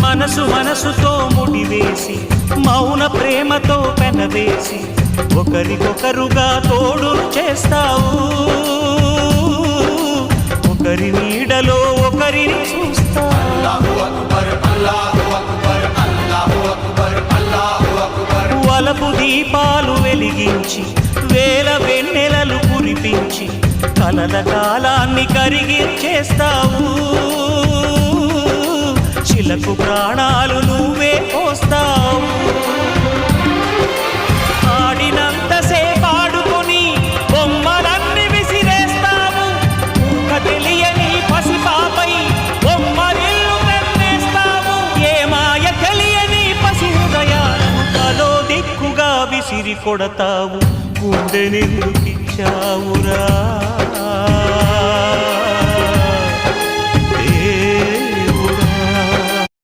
మనసు మనసుతో ముడివేసి మౌన ప్రేమతో పెనవేసి ఒకరికొకరుగా తోడును చేస్తావు. ఒకరి నీడలో ఒకరిని చూస్తావు. వలపు దీపాలు వెలిగించి వేల వెన్నెలలు కురిపించి కలల కాలాన్ని కరిగించేస్తావు. శిలకు ప్రాణాలు నువ్వే పోస్తావు. ఆడినంతసేపు ఆడుకొని బొమ్మలన్నీ విసిరేస్తావు. ఊహ తెలియని పసిపాపై బొమ్మరిల్లు తెన్నేస్తావు. ఏ మాయ తెలియని పసి హృదయాలను తలో దిక్కుగా విసిరి కొడతావు. గుండె నిందుకిచ్చావురా.